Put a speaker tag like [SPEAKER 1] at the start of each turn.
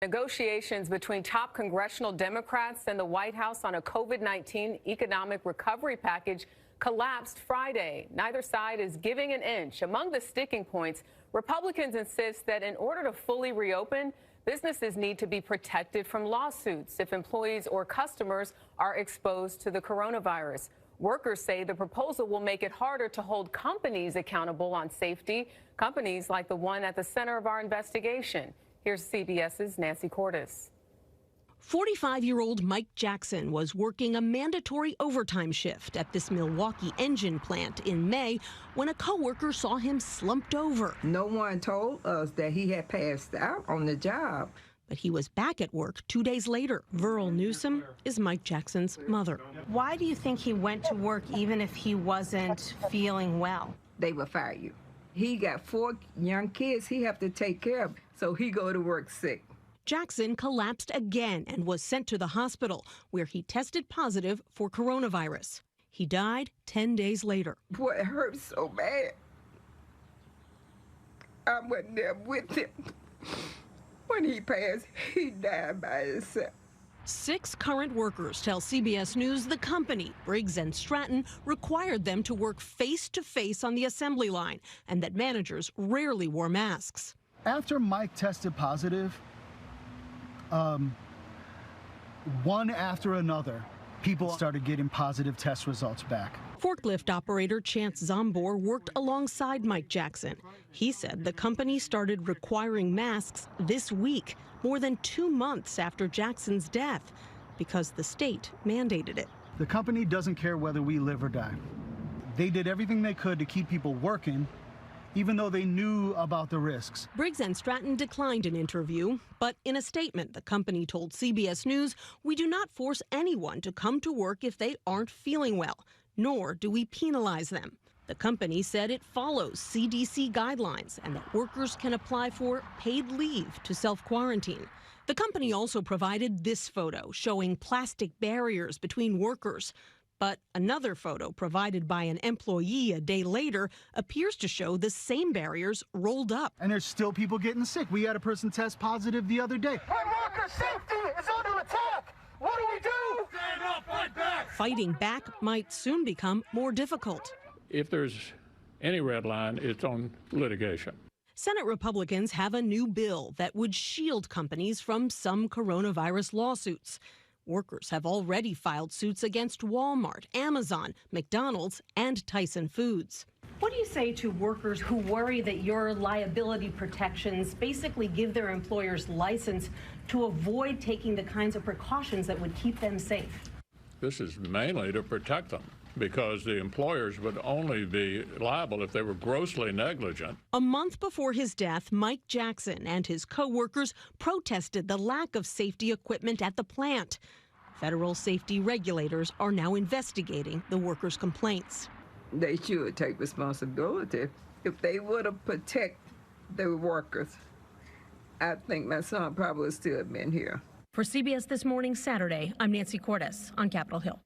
[SPEAKER 1] Negotiations between top congressional Democrats and the White House on a COVID-19 economic recovery package collapsed Friday. Neither side is giving an inch. Among the sticking points, Republicans insist that in order to fully reopen, businesses need to be protected from lawsuits if employees or customers are exposed to the coronavirus. Workers say the proposal will make it harder to hold companies accountable on safety, companies like the one at the center of our investigation. Here's CBS's Nancy Cordes.
[SPEAKER 2] 45-year-old Mike Jackson was working a mandatory overtime shift at this Milwaukee engine plant in May when a coworker saw him slumped over.
[SPEAKER 3] No one told us that he had passed out on the job.
[SPEAKER 2] But he was back at work 2 days later. Verl Newsom is Mike Jackson's mother.
[SPEAKER 4] Why do you think he went to work even if he wasn't feeling well?
[SPEAKER 3] They will fire you. He got 4 young kids he have to take care of, so he go to work sick.
[SPEAKER 2] Jackson collapsed again and was sent to the hospital, where he tested positive for coronavirus. He died 10 days later.
[SPEAKER 3] Boy, it hurts so bad. I wasn't there with him. When he passed, he died by himself.
[SPEAKER 2] 6 current workers tell CBS News the company, Briggs Stratton, required them to work face-to-face on the assembly line and that managers rarely wore masks.
[SPEAKER 5] After Mike tested positive, one after another, people started getting positive test results back.
[SPEAKER 2] Forklift operator Chance Zombor worked alongside Mike Jackson. He said the company started requiring masks this week, more than 2 months after Jackson's death, because the state mandated it.
[SPEAKER 5] The company doesn't care whether we live or die. They did everything they could to keep people working, even though they knew about the risks.
[SPEAKER 2] Briggs Stratton declined an interview, but in a statement, the company told CBS News, "We do not force anyone to come to work if they aren't feeling well, nor do we penalize them." The company said it follows CDC guidelines and that workers can apply for paid leave to self-quarantine. The company also provided this photo showing plastic barriers between workers. But another photo provided by an employee a day later appears to show the same barriers rolled up.
[SPEAKER 5] And there's still people getting sick. We had a person test positive the other day.
[SPEAKER 6] Our worker safety is under attack. What do we do? Stand up, fight back.
[SPEAKER 2] Fighting back might soon become more difficult.
[SPEAKER 7] If there's any red line, it's on litigation.
[SPEAKER 2] Senate Republicans have a new bill that would shield companies from some coronavirus lawsuits. Workers have already filed suits against Walmart, Amazon, McDonald's, and Tyson Foods.
[SPEAKER 4] What do you say to workers who worry that your liability protections basically give their employers license to avoid taking the kinds of precautions that would keep them safe?
[SPEAKER 7] This is mainly to protect them, because the employers would only be liable if they were grossly negligent.
[SPEAKER 2] A month before his death, Mike Jackson and his co-workers protested the lack of safety equipment at the plant. Federal safety regulators are now investigating the workers' complaints.
[SPEAKER 3] They should take responsibility. If they would have protected the workers, I think my son probably would still have been here.
[SPEAKER 4] For CBS This Morning, Saturday, I'm Nancy Cordes on Capitol Hill.